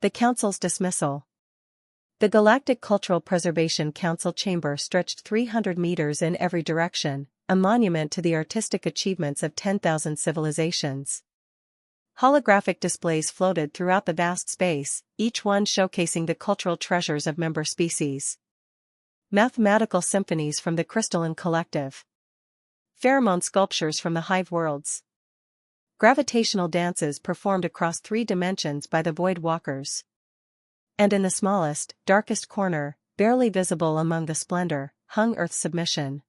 The Council's dismissal. The Galactic Cultural Preservation Council chamber stretched 300 meters in every direction, a monument to the artistic achievements of 10,000 civilizations. Holographic displays floated throughout the vast space, each one showcasing the cultural treasures of member species. Mathematical symphonies from the crystalline collective. Pheromone sculptures from the hive worlds. Gravitational dances performed across 3 dimensions by the void walkers. And in the smallest, darkest corner, barely visible among the splendor, hung Earth's submission.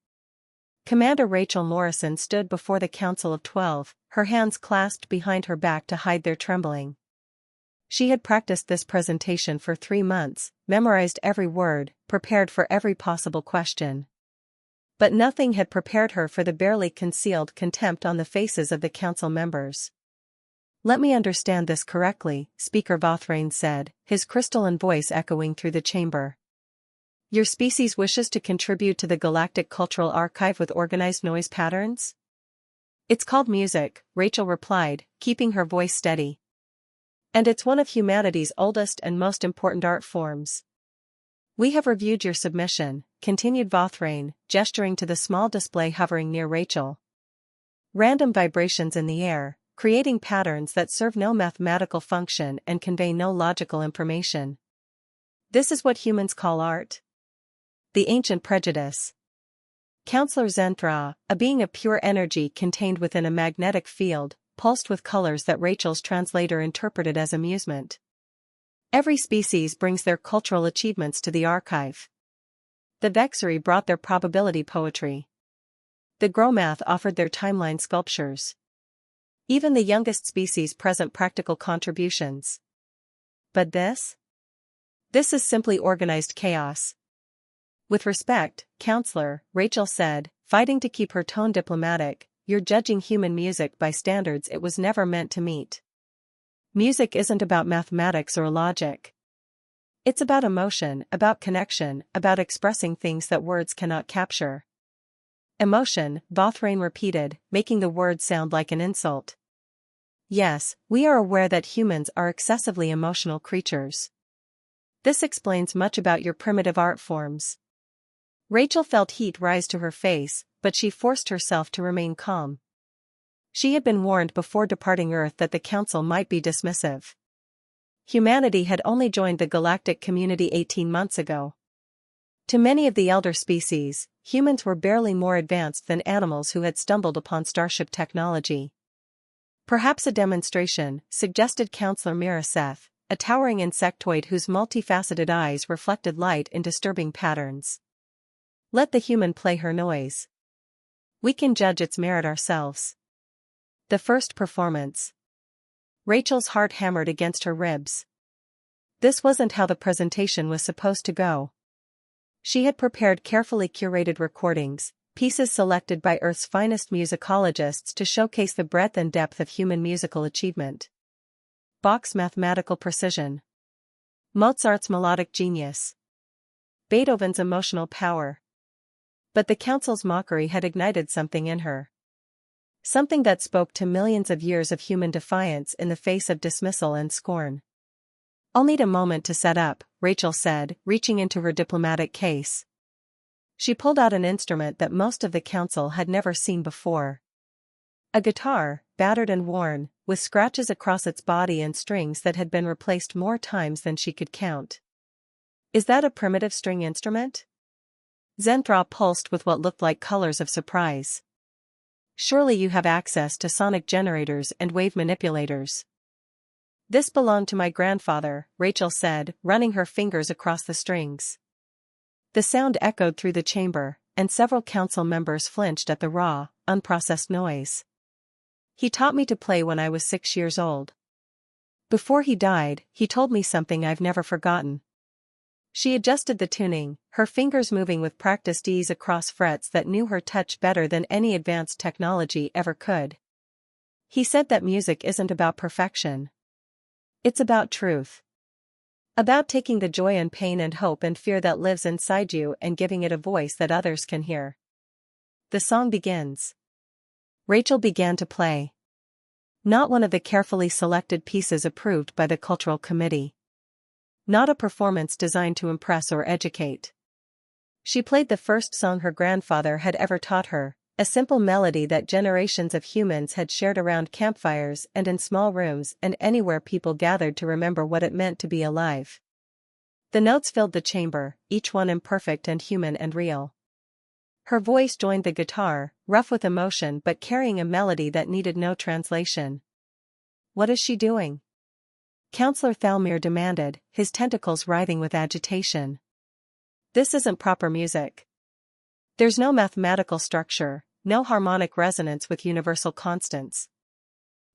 Commander Rachel Morrison stood before the Council of 12, her hands clasped behind her back to hide their trembling. She had practiced this presentation for 3 months, memorized every word, prepared for every possible question. But nothing had prepared her for the barely concealed contempt on the faces of the council members. "Let me understand this correctly," Speaker Vothrain said, his crystalline voice echoing through the chamber. "Your species wishes to contribute to the Galactic Cultural Archive with organized noise patterns?" "It's called music," Rachel replied, keeping her voice steady. "And it's one of humanity's oldest and most important art forms. We have reviewed your submission," continued Vothrain, gesturing to the small display hovering near Rachel. "Random vibrations in the air, creating patterns that serve no mathematical function and convey no logical information. This is what humans call art. The ancient prejudice." Counselor Zenthra, a being of pure energy contained within a magnetic field, pulsed with colors that Rachel's translator interpreted as amusement. "Every species brings their cultural achievements to the archive. The Vexery brought their probability poetry. The Gromath offered their timeline sculptures. Even the youngest species present practical contributions. But this? This is simply organized chaos." "With respect, Counselor," Rachel said, fighting to keep her tone diplomatic, "you're judging human music by standards it was never meant to meet. Music isn't about mathematics or logic. It's about emotion, about connection, about expressing things that words cannot capture." "Emotion," Vothrain repeated, making the word sound like an insult. "Yes, we are aware that humans are excessively emotional creatures. This explains much about your primitive art forms." Rachel felt heat rise to her face, but she forced herself to remain calm. She had been warned before departing Earth that the Council might be dismissive. Humanity had only joined the galactic community 18 months ago. To many of the elder species, humans were barely more advanced than animals who had stumbled upon starship technology. "Perhaps a demonstration," suggested Counselor Miraseth, a towering insectoid whose multifaceted eyes reflected light in disturbing patterns. "Let the human play her noise. We can judge its merit ourselves." The first performance. Rachel's heart hammered against her ribs. This wasn't how the presentation was supposed to go. She had prepared carefully curated recordings, pieces selected by Earth's finest musicologists to showcase the breadth and depth of human musical achievement. Bach's mathematical precision. Mozart's melodic genius. Beethoven's emotional power. But the Council's mockery had ignited something in her. Something that spoke to millions of years of human defiance in the face of dismissal and scorn. "I'll need a moment to set up," Rachel said, reaching into her diplomatic case. She pulled out an instrument that most of the Council had never seen before. A guitar, battered and worn, with scratches across its body and strings that had been replaced more times than she could count. "Is that a primitive string instrument?" Zenthra pulsed with what looked like colors of surprise. "Surely you have access to sonic generators and wave manipulators." "This belonged to my grandfather," Rachel said, running her fingers across the strings. The sound echoed through the chamber, and several council members flinched at the raw, unprocessed noise. "He taught me to play when I was 6 years old. Before he died, he told me something I've never forgotten." She adjusted the tuning, her fingers moving with practiced ease across frets that knew her touch better than any advanced technology ever could. "He said that music isn't about perfection. It's about truth. About taking the joy and pain and hope and fear that lives inside you and giving it a voice that others can hear." The song begins. Rachel began to play. Not one of the carefully selected pieces approved by the Cultural Committee. Not a performance designed to impress or educate. She played the first song her grandfather had ever taught her, a simple melody that generations of humans had shared around campfires and in small rooms and anywhere people gathered to remember what it meant to be alive. The notes filled the chamber, each one imperfect and human and real. Her voice joined the guitar, rough with emotion but carrying a melody that needed no translation. "What is she doing?" Counselor Thalmir demanded, his tentacles writhing with agitation. "This isn't proper music. There's no mathematical structure, no harmonic resonance with universal constants."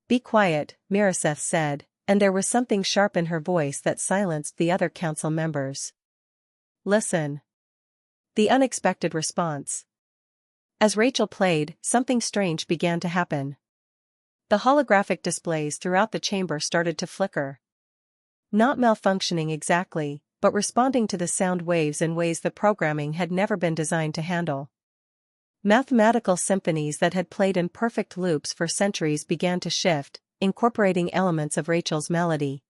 "Be quiet," Miraseth said, and there was something sharp in her voice that silenced the other council members. "Listen." The unexpected response. As Rachel played, something strange began to happen. The holographic displays throughout the chamber started to flicker. Not malfunctioning exactly, but responding to the sound waves in ways the programming had never been designed to handle. Mathematical symphonies that had played in perfect loops for centuries began to shift, incorporating elements of Rachel's melody.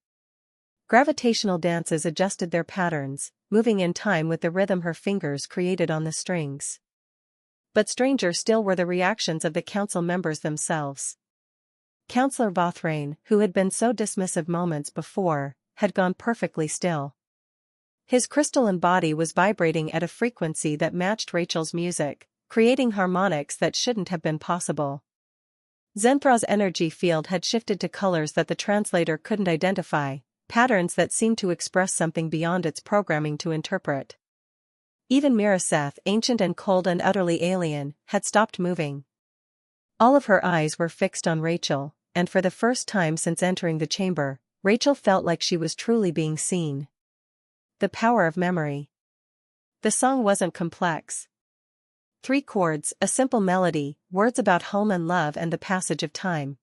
Gravitational dances adjusted their patterns, moving in time with the rhythm her fingers created on the strings. But stranger still were the reactions of the council members themselves. Counselor Vothrain, who had been so dismissive moments before, had gone perfectly still. His crystalline body was vibrating at a frequency that matched Rachel's music, creating harmonics that shouldn't have been possible. Zenthra's energy field had shifted to colors that the translator couldn't identify, patterns that seemed to express something beyond its programming to interpret. Even Miraseth, ancient and cold and utterly alien, had stopped moving. All of her eyes were fixed on Rachel, and for the first time since entering the chamber, Rachel felt like she was truly being seen. The power of memory. The song wasn't complex. 3 chords, a simple melody, words about home and love and the passage of time.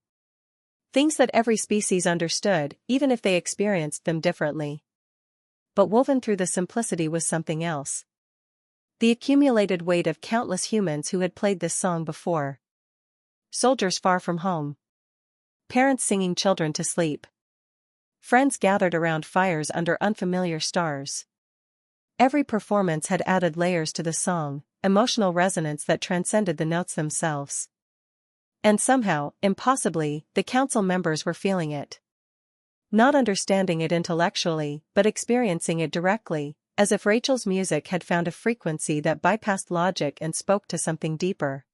Things that every species understood, even if they experienced them differently. But woven through the simplicity was something else. The accumulated weight of countless humans who had played this song before. Soldiers far from home. Parents singing children to sleep. Friends gathered around fires under unfamiliar stars. Every performance had added layers to the song, emotional resonance that transcended the notes themselves. And somehow, impossibly, the council members were feeling it. Not understanding it intellectually, but experiencing it directly, as if Rachel's music had found a frequency that bypassed logic and spoke to something deeper.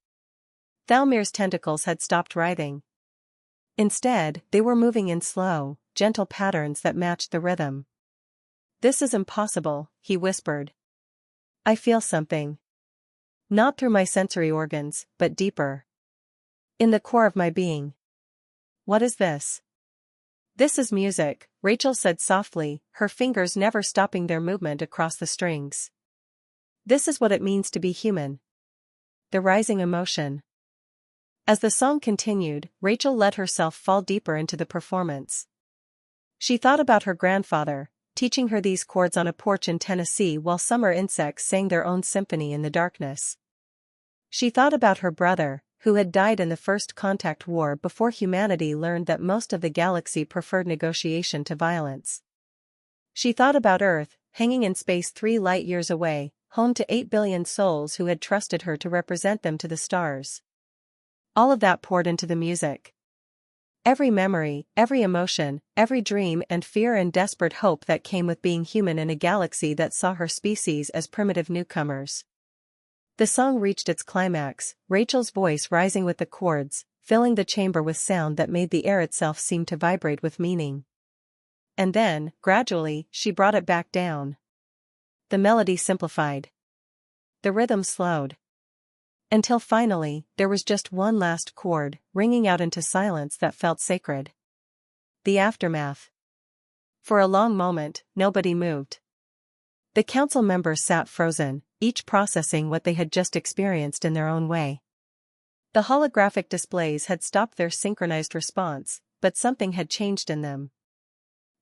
Thalmir's tentacles had stopped writhing. Instead, they were moving in slow, gentle patterns that matched the rhythm. "This is impossible," he whispered. "I feel something. Not through my sensory organs, but deeper. In the core of my being." "What is this?" "This is music," Rachel said softly, her fingers never stopping their movement across the strings. "This is what it means to be human." The rising emotion. As the song continued, Rachel let herself fall deeper into the performance. She thought about her grandfather, teaching her these chords on a porch in Tennessee while summer insects sang their own symphony in the darkness. She thought about her brother, who had died in the First Contact War before humanity learned that most of the galaxy preferred negotiation to violence. She thought about Earth, hanging in space 3 light-years away, home to 8 billion souls who had trusted her to represent them to the stars. All of that poured into the music. Every memory, every emotion, every dream and fear and desperate hope that came with being human in a galaxy that saw her species as primitive newcomers. The song reached its climax, Rachel's voice rising with the chords, filling the chamber with sound that made the air itself seem to vibrate with meaning. And then, gradually, she brought it back down. The melody simplified. The rhythm slowed. Until finally, there was just one last chord, ringing out into silence that felt sacred. The aftermath. For a long moment, nobody moved. The council members sat frozen, each processing what they had just experienced in their own way. The holographic displays had stopped their synchronized response, but something had changed in them.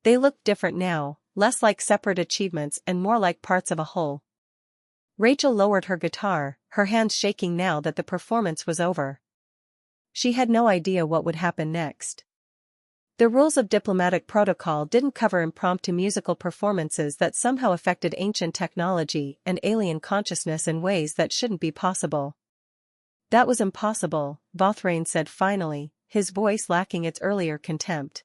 They looked different now, less like separate achievements and more like parts of a whole. Rachel lowered her guitar, her hands shaking now that the performance was over. She had no idea what would happen next. The rules of diplomatic protocol didn't cover impromptu musical performances that somehow affected ancient technology and alien consciousness in ways that shouldn't be possible. That was impossible, Bothrain said finally, his voice lacking its earlier contempt.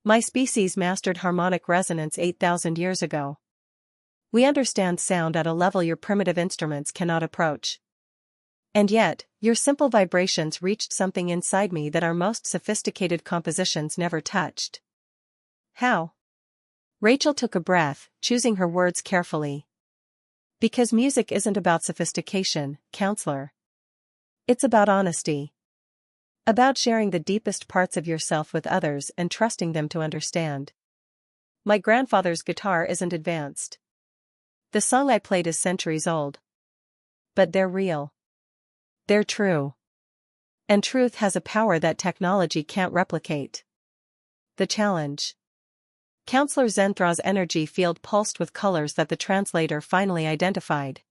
My species mastered harmonic resonance 8,000 years ago. We understand sound at a level your primitive instruments cannot approach. And yet, your simple vibrations reached something inside me that our most sophisticated compositions never touched. How? Rachel took a breath, choosing her words carefully. Because music isn't about sophistication, counselor. It's about honesty. About sharing the deepest parts of yourself with others and trusting them to understand. My grandfather's guitar isn't advanced. The song I played is centuries old. But they're real. They're true. And truth has a power that technology can't replicate. The challenge. Counselor Zenthra's energy field pulsed with colors that the translator finally identified.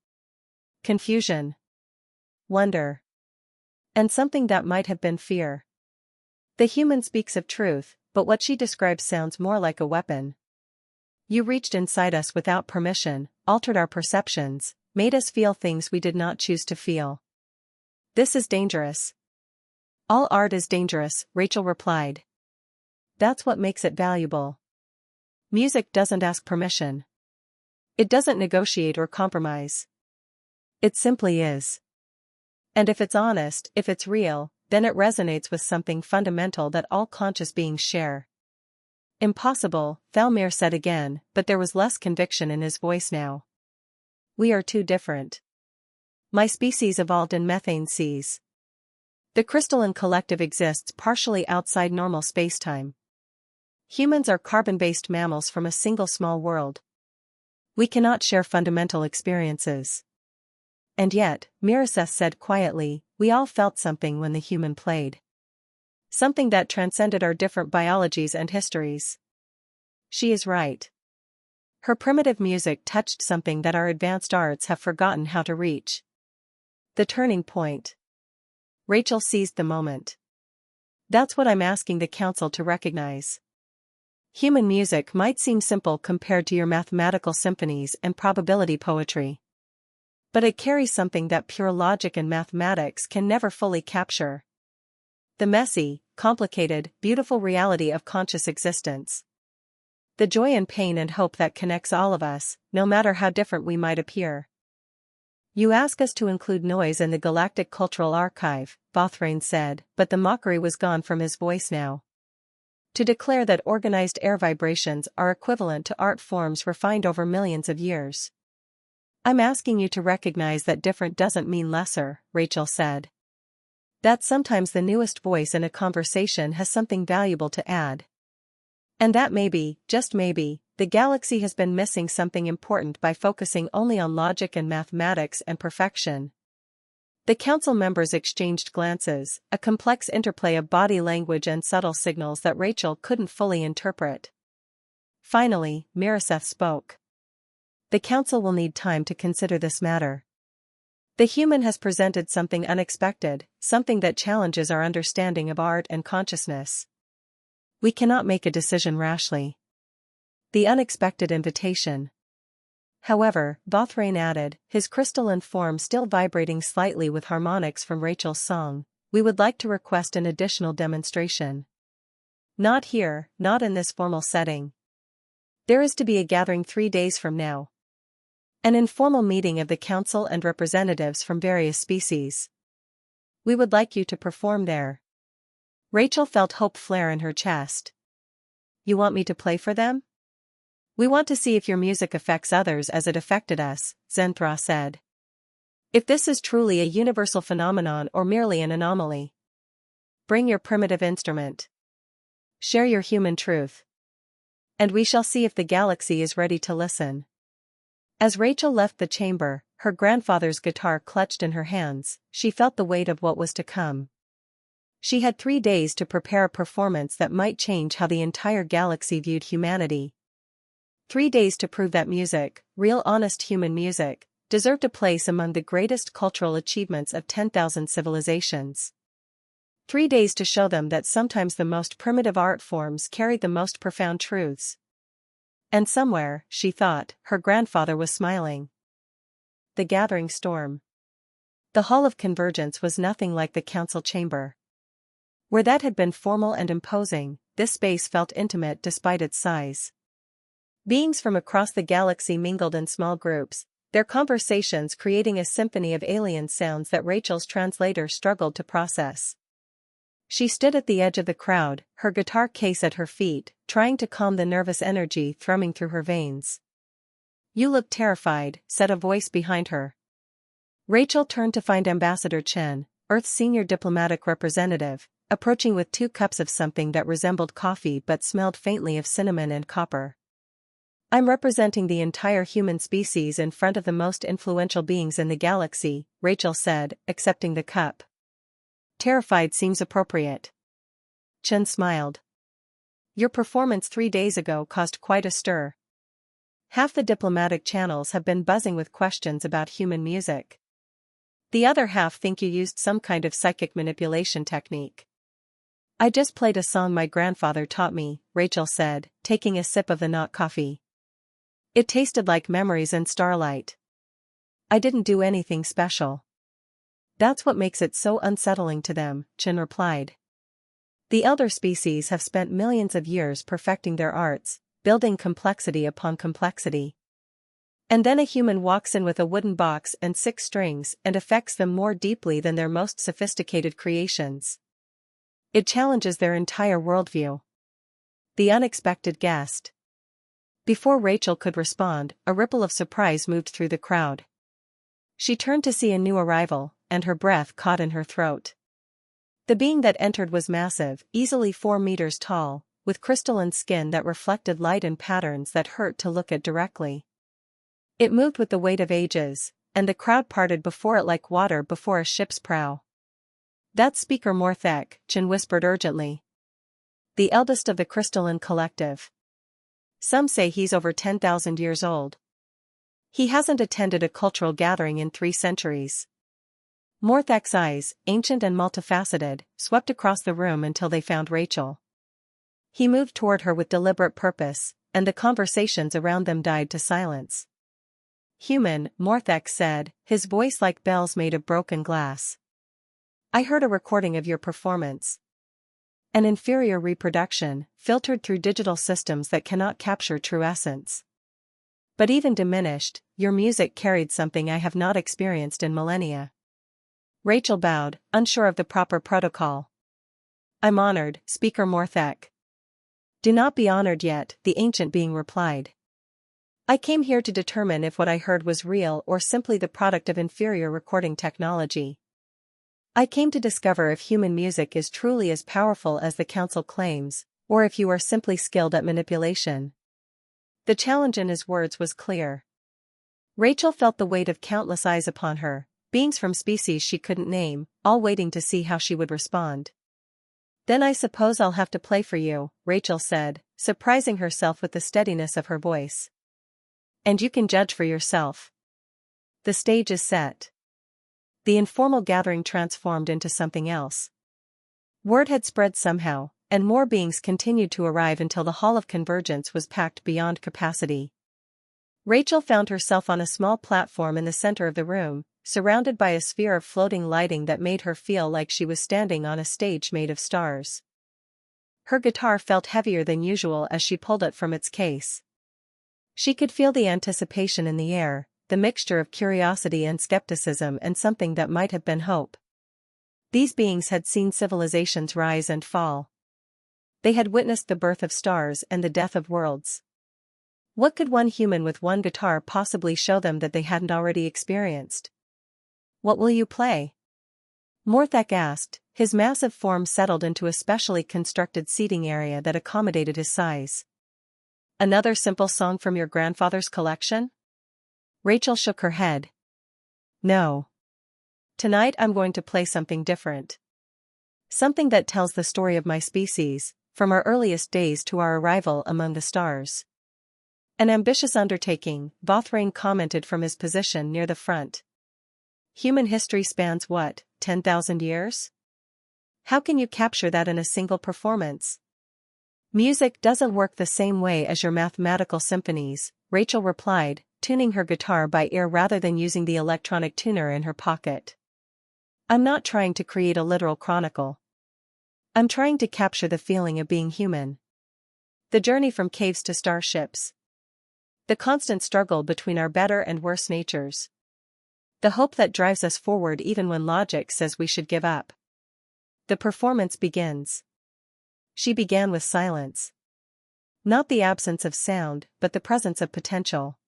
Confusion. Wonder. And something that might have been fear. The human speaks of truth, but what she describes sounds more like a weapon. You reached inside us without permission, altered our perceptions, made us feel things we did not choose to feel. This is dangerous. All art is dangerous, Rachel replied. That's what makes it valuable. Music doesn't ask permission. It doesn't negotiate or compromise. It simply is. And if it's honest, if it's real, then it resonates with something fundamental that all conscious beings share. Impossible, Thalmir said again, but there was less conviction in his voice now. We are too different. My species evolved in methane seas. The crystalline collective exists partially outside normal spacetime. Humans are carbon-based mammals from a single small world. We cannot share fundamental experiences. And yet, Miraseth said quietly, we all felt something when the human played. Something that transcended our different biologies and histories. She is right. Her primitive music touched something that our advanced arts have forgotten how to reach. The turning point. Rachel seized the moment. That's what I'm asking the council to recognize. Human music might seem simple compared to your mathematical symphonies and probability poetry. But it carries something that pure logic and mathematics can never fully capture. The messy, complicated, beautiful reality of conscious existence. The joy and pain and hope that connects all of us, no matter how different we might appear. You ask us to include noise in the Galactic Cultural Archive, Bothrain said, but the mockery was gone from his voice now. To declare that organized air vibrations are equivalent to art forms refined over millions of years. I'm asking you to recognize that different doesn't mean lesser, Rachel said. That sometimes the newest voice in a conversation has something valuable to add. And that maybe, just maybe, the galaxy has been missing something important by focusing only on logic and mathematics and perfection. The council members exchanged glances, a complex interplay of body language and subtle signals that Rachel couldn't fully interpret. Finally, Miraseth spoke. The council will need time to consider this matter. The human has presented something unexpected, something that challenges our understanding of art and consciousness. We cannot make a decision rashly. The unexpected invitation. However, Bothrain added, his crystalline form still vibrating slightly with harmonics from Rachel's song, we would like to request an additional demonstration. Not here, not in this formal setting. There is to be a gathering 3 days from now. An informal meeting of the council and representatives from various species. We would like you to perform there. Rachel felt hope flare in her chest. You want me to play for them? We want to see if your music affects others as it affected us, Zenthra said. If this is truly a universal phenomenon or merely an anomaly. Bring your primitive instrument. Share your human truth. And we shall see if the galaxy is ready to listen. As Rachel left the chamber, her grandfather's guitar clutched in her hands, she felt the weight of what was to come. She had 3 days to prepare a performance that might change how the entire galaxy viewed humanity. 3 days to prove that music, real honest human music, deserved a place among the greatest cultural achievements of 10,000 civilizations. 3 days to show them that sometimes the most primitive art forms carried the most profound truths. And somewhere, she thought, her grandfather was smiling. The gathering storm. The Hall of Convergence was nothing like the council chamber. Where that had been formal and imposing, this space felt intimate despite its size. Beings from across the galaxy mingled in small groups, their conversations creating a symphony of alien sounds that Rachel's translator struggled to process. She stood at the edge of the crowd, her guitar case at her feet, trying to calm the nervous energy thrumming through her veins. "You look terrified," said a voice behind her. Rachel turned to find Ambassador Chen, Earth's senior diplomatic representative, approaching with 2 cups of something that resembled coffee but smelled faintly of cinnamon and copper. "I'm representing the entire human species in front of the most influential beings in the galaxy," Rachel said, accepting the cup. "Terrified seems appropriate." Chen smiled. "Your performance 3 days ago caused quite a stir. Half the diplomatic channels have been buzzing with questions about human music. The other half think you used some kind of psychic manipulation technique." "I just played a song my grandfather taught me," Rachel said, taking a sip of the not coffee. "It tasted like memories and starlight. I didn't do anything special." "That's what makes it so unsettling to them," Chen replied. "The elder species have spent millions of years perfecting their arts, building complexity upon complexity. And then a human walks in with a wooden box and 6 strings and affects them more deeply than their most sophisticated creations. It challenges their entire worldview." The unexpected guest. Before Rachel could respond, a ripple of surprise moved through the crowd. She turned to see a new arrival, and her breath caught in her throat. The being that entered was massive, easily 4 meters tall, with crystalline skin that reflected light in patterns that hurt to look at directly. It moved with the weight of ages, and the crowd parted before it like water before a ship's prow. "That's Speaker Morthek," Chen whispered urgently. "The eldest of the crystalline collective. Some say he's over 10,000 years old. He hasn't attended a cultural gathering in 3 centuries. Morthek's eyes, ancient and multifaceted, swept across the room until they found Rachel. He moved toward her with deliberate purpose, and the conversations around them died to silence. "Human," Morthek said, his voice like bells made of broken glass. "I heard a recording of your performance. An inferior reproduction, filtered through digital systems that cannot capture true essence. But even diminished, your music carried something I have not experienced in millennia." Rachel bowed, unsure of the proper protocol. "I'm honored, Speaker Morthek." "Do not be honored yet," the ancient being replied. "I came here to determine if what I heard was real or simply the product of inferior recording technology. I came to discover if human music is truly as powerful as the council claims, or if you are simply skilled at manipulation." The challenge in his words was clear. Rachel felt the weight of countless eyes upon her, beings from species she couldn't name, all waiting to see how she would respond. "Then I suppose I'll have to play for you," Rachel said, surprising herself with the steadiness of her voice. "And you can judge for yourself. The stage is set." The informal gathering transformed into something else. Word had spread somehow, and more beings continued to arrive until the Hall of Convergence was packed beyond capacity. Rachel found herself on a small platform in the center of the room, surrounded by a sphere of floating lighting that made her feel like she was standing on a stage made of stars. Her guitar felt heavier than usual as she pulled it from its case. She could feel the anticipation in the air, the mixture of curiosity and skepticism and something that might have been hope. These beings had seen civilizations rise and fall. They had witnessed the birth of stars and the death of worlds. What could one human with one guitar possibly show them that they hadn't already experienced? "What will you play?" Morthek asked, his massive form settled into a specially constructed seating area that accommodated his size. "Another simple song from your grandfather's collection?" Rachel shook her head. "No. Tonight I'm going to play something different. Something that tells the story of my species, from our earliest days to our arrival among the stars." "An ambitious undertaking," Bothrain commented from his position near the front. "Human history spans what, 10,000 years? How can you capture that in a single performance? Music doesn't work the same way as your mathematical symphonies, Rachel replied, tuning her guitar by ear rather than using the electronic tuner in her pocket. I'm not trying to create a literal chronicle. I'm trying to capture the feeling of being human. The journey from caves to starships. The constant struggle between our better and worse natures. The hope that drives us forward even when logic says we should give up. The performance begins. She began with silence. Not the absence of sound, but the presence of potential.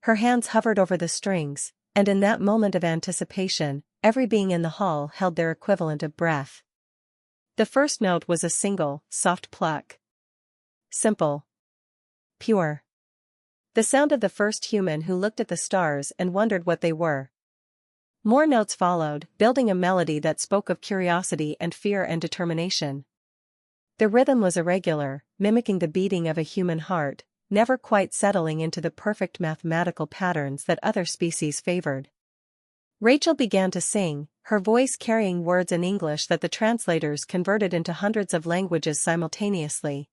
Her hands hovered over the strings, and in that moment of anticipation, every being in the hall held their equivalent of breath. The first note was a single, soft pluck. Simple. Pure. The sound of the first human who looked at the stars and wondered what they were. More notes followed, building a melody that spoke of curiosity and fear and determination. The rhythm was irregular, mimicking the beating of a human heart, never quite settling into the perfect mathematical patterns that other species favored. Rachel began to sing, her voice carrying words in English that the translators converted into hundreds of languages simultaneously.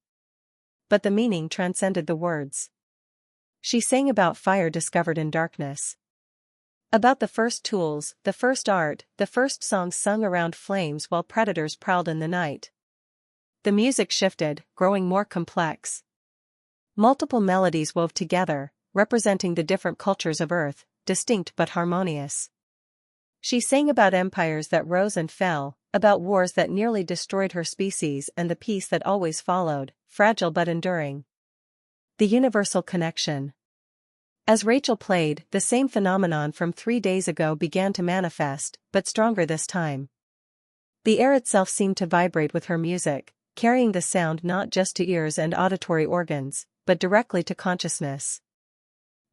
But the meaning transcended the words. She sang about fire discovered in darkness. About the first tools, the first art, the first songs sung around flames while predators prowled in the night. The music shifted, growing more complex. Multiple melodies wove together, representing the different cultures of Earth, distinct but harmonious. She sang about empires that rose and fell, about wars that nearly destroyed her species and the peace that always followed, fragile but enduring. The universal connection. As Rachel played, the same phenomenon from 3 days ago began to manifest, but stronger this time. The air itself seemed to vibrate with her music, carrying the sound not just to ears and auditory organs, but directly to consciousness.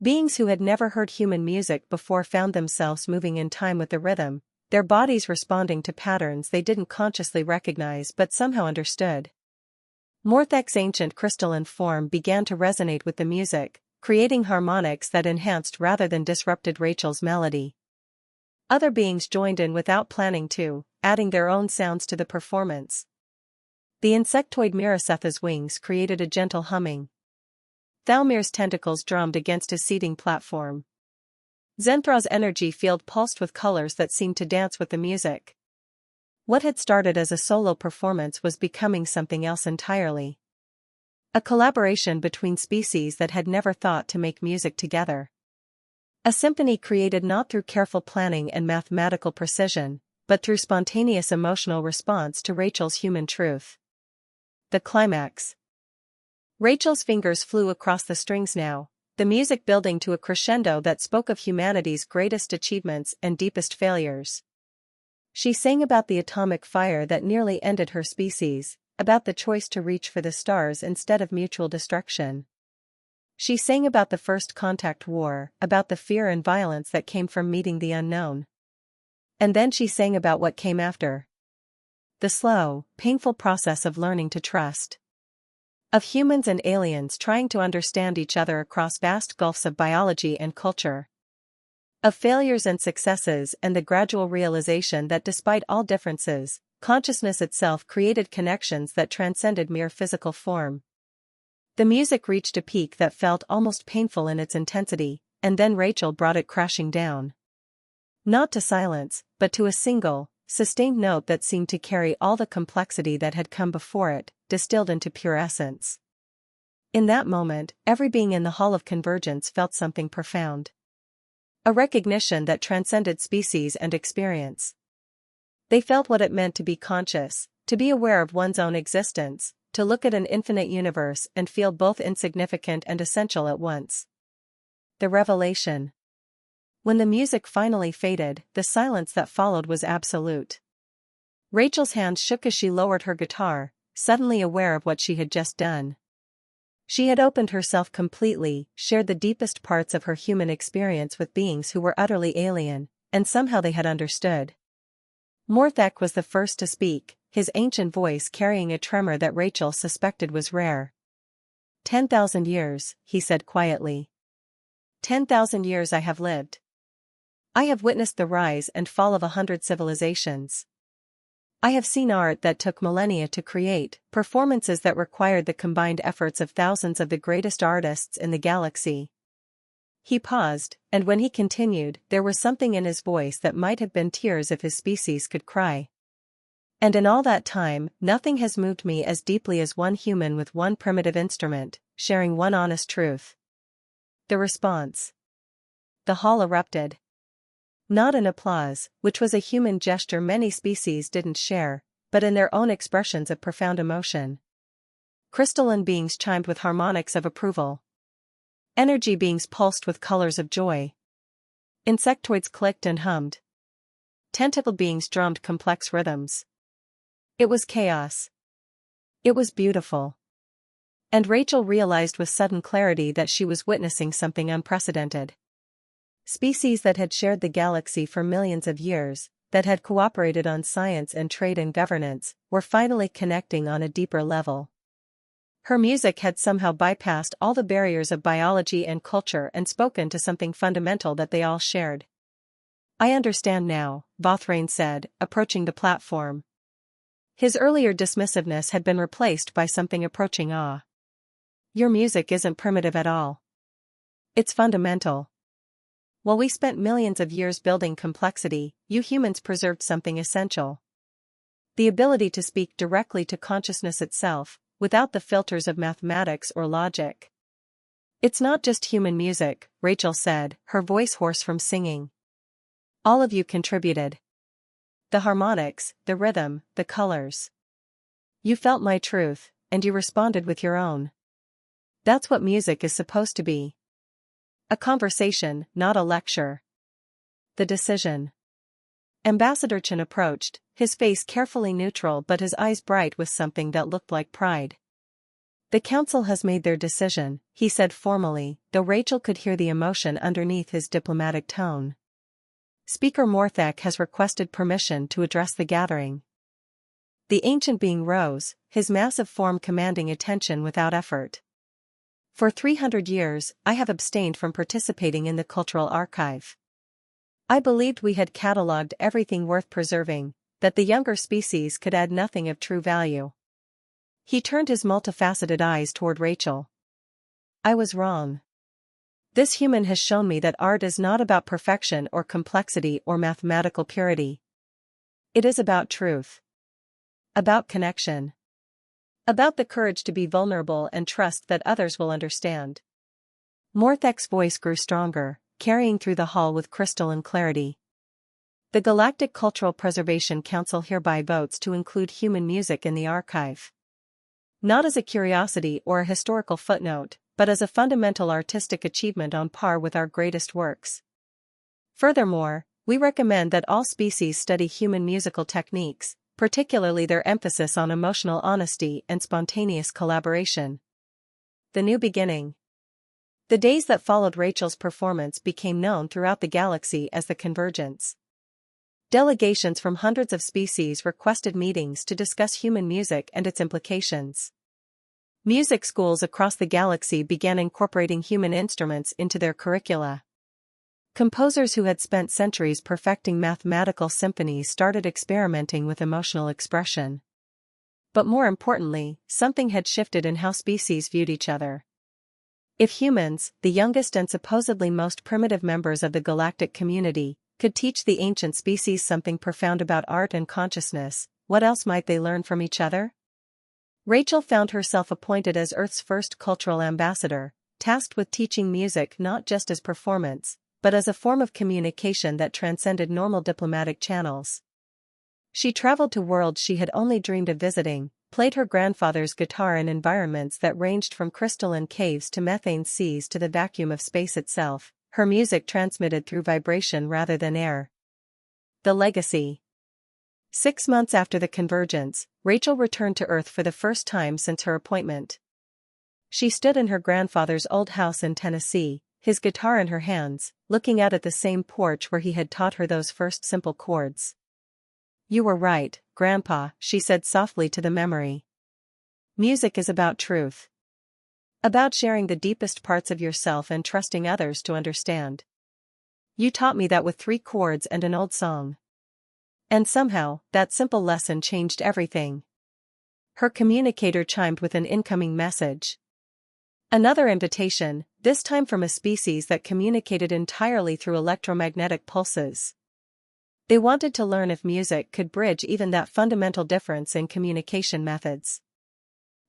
Beings who had never heard human music before found themselves moving in time with the rhythm, their bodies responding to patterns they didn't consciously recognize but somehow understood. Morthek's ancient crystalline form began to resonate with the music, creating harmonics that enhanced rather than disrupted Rachel's melody. Other beings joined in without planning to, adding their own sounds to the performance. The insectoid Mirasetha's wings created a gentle humming. Thalmir's tentacles drummed against his seating platform. Zenthra's energy field pulsed with colors that seemed to dance with the music. What had started as a solo performance was becoming something else entirely. A collaboration between species that had never thought to make music together. A symphony created not through careful planning and mathematical precision, but through spontaneous emotional response to Rachel's human truth. The climax. Rachel's fingers flew across the strings now, the music building to a crescendo that spoke of humanity's greatest achievements and deepest failures. She sang about the atomic fire that nearly ended her species, about the choice to reach for the stars instead of mutual destruction. She sang about the first contact war, about the fear and violence that came from meeting the unknown. And then she sang about what came after. The slow, painful process of learning to trust. Of humans and aliens trying to understand each other across vast gulfs of biology and culture. Of failures and successes and the gradual realization that despite all differences, consciousness itself created connections that transcended mere physical form. The music reached a peak that felt almost painful in its intensity, and then Rachel brought it crashing down. Not to silence, but to a single, sustained note that seemed to carry all the complexity that had come before it, distilled into pure essence. In that moment, every being in the Hall of Convergence felt something profound. A recognition that transcended species and experience. They felt what it meant to be conscious, to be aware of one's own existence, to look at an infinite universe and feel both insignificant and essential at once. The revelation. When the music finally faded, the silence that followed was absolute. Rachel's hands shook as she lowered her guitar, suddenly aware of what she had just done. She had opened herself completely, shared the deepest parts of her human experience with beings who were utterly alien, and somehow they had understood. Morthek was the first to speak, his ancient voice carrying a tremor that Rachel suspected was rare. 10,000 years, he said quietly. 10,000 years I have lived. I have witnessed the rise and fall of 100 civilizations. I have seen art that took millennia to create, performances that required the combined efforts of thousands of the greatest artists in the galaxy. He paused, and when he continued, there was something in his voice that might have been tears if his species could cry. And in all that time, nothing has moved me as deeply as one human with one primitive instrument, sharing one honest truth. The response. The hall erupted. Not in applause, which was a human gesture many species didn't share, but in their own expressions of profound emotion. Crystalline beings chimed with harmonics of approval. Energy beings pulsed with colors of joy. Insectoids clicked and hummed. Tentacled beings drummed complex rhythms. It was chaos. It was beautiful. And Rachel realized with sudden clarity that she was witnessing something unprecedented. Species that had shared the galaxy for millions of years, that had cooperated on science and trade and governance, were finally connecting on a deeper level. Her music had somehow bypassed all the barriers of biology and culture and spoken to something fundamental that they all shared. I understand now, Bothrain said, approaching the platform. His earlier dismissiveness had been replaced by something approaching awe. Your music isn't primitive at all. It's fundamental. While we spent millions of years building complexity, you humans preserved something essential. The ability to speak directly to consciousness itself, without the filters of mathematics or logic. It's not just human music, Rachel said, her voice hoarse from singing. All of you contributed. The harmonics, the rhythm, the colors. You felt my truth, and you responded with your own. That's what music is supposed to be. A conversation, not a lecture. The decision. Ambassador Chen approached, his face carefully neutral but his eyes bright with something that looked like pride. The council has made their decision, he said formally, though Rachel could hear the emotion underneath his diplomatic tone. Speaker Morthek has requested permission to address the gathering. The ancient being rose, his massive form commanding attention without effort. For 300 years, I have abstained from participating in the cultural archive. I believed we had catalogued everything worth preserving, that the younger species could add nothing of true value. He turned his multifaceted eyes toward Rachel. I was wrong. This human has shown me that art is not about perfection or complexity or mathematical purity. It is about truth. About connection. About the courage to be vulnerable and trust that others will understand. Morthek's voice grew stronger, carrying through the hall with crystalline clarity. The Galactic Cultural Preservation Council hereby votes to include human music in the archive. Not as a curiosity or a historical footnote, but as a fundamental artistic achievement on par with our greatest works. Furthermore, we recommend that all species study human musical techniques, particularly their emphasis on emotional honesty and spontaneous collaboration. The new beginning. The days that followed Rachel's performance became known throughout the galaxy as the Convergence. Delegations from hundreds of species requested meetings to discuss human music and its implications. Music schools across the galaxy began incorporating human instruments into their curricula. Composers who had spent centuries perfecting mathematical symphonies started experimenting with emotional expression. But more importantly, something had shifted in how species viewed each other. If humans, the youngest and supposedly most primitive members of the galactic community, could teach the ancient species something profound about art and consciousness, what else might they learn from each other? Rachel found herself appointed as Earth's first cultural ambassador, tasked with teaching music not just as performance, but as a form of communication that transcended normal diplomatic channels. She traveled to worlds she had only dreamed of visiting, played her grandfather's guitar in environments that ranged from crystalline caves to methane seas to the vacuum of space itself, her music transmitted through vibration rather than air. The legacy. 6 months after the convergence, Rachel returned to Earth for the first time since her appointment. She stood in her grandfather's old house in Tennessee, his guitar in her hands, looking out at the same porch where he had taught her those first simple chords. "You were right, Grandpa," she said softly to the memory. "Music is about truth. About sharing the deepest parts of yourself and trusting others to understand. You taught me that with 3 chords and an old song. And somehow, that simple lesson changed everything. Her communicator chimed with an incoming message. Another invitation, this time from a species that communicated entirely through electromagnetic pulses. They wanted to learn if music could bridge even that fundamental difference in communication methods.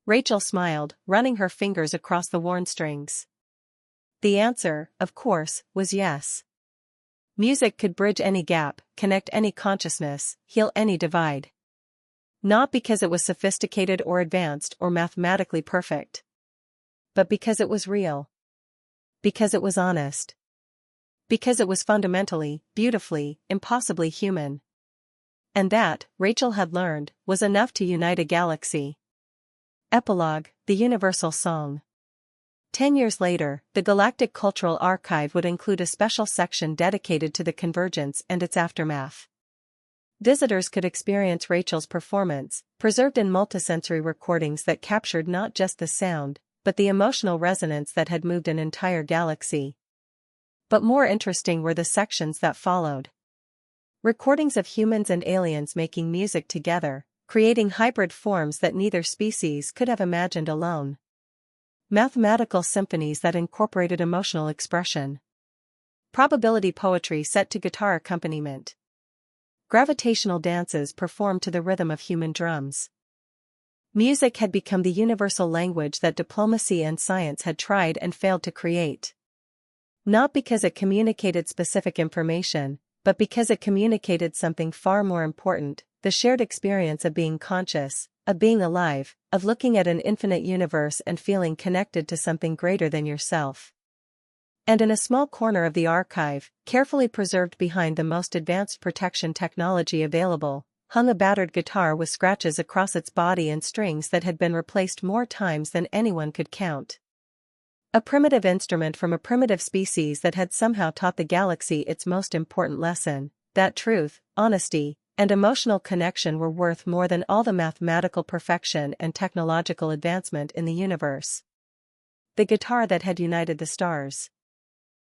Rachel smiled, running her fingers across the worn strings. The answer, of course, was yes. Music could bridge any gap, connect any consciousness, heal any divide. Not because it was sophisticated or advanced or mathematically perfect, but because it was real. Because it was honest. Because it was fundamentally, beautifully, impossibly human. And that, Rachel had learned, was enough to unite a galaxy. Epilogue, the Universal Song. 10 years later, the Galactic Cultural Archive would include a special section dedicated to the convergence and its aftermath. Visitors could experience Rachel's performance, preserved in multisensory recordings that captured not just the sound, but the emotional resonance that had moved an entire galaxy. But more interesting were the sections that followed. Recordings of humans and aliens making music together, creating hybrid forms that neither species could have imagined alone. Mathematical symphonies that incorporated emotional expression. Probability poetry set to guitar accompaniment. Gravitational dances performed to the rhythm of human drums. Music had become the universal language that diplomacy and science had tried and failed to create. Not because it communicated specific information, but because it communicated something far more important, the shared experience of being conscious, of being alive, of looking at an infinite universe and feeling connected to something greater than yourself. And in a small corner of the archive, carefully preserved behind the most advanced protection technology available, hung a battered guitar with scratches across its body and strings that had been replaced more times than anyone could count. A primitive instrument from a primitive species that had somehow taught the galaxy its most important lesson, that truth, honesty, and emotional connection were worth more than all the mathematical perfection and technological advancement in the universe. The guitar that had united the stars.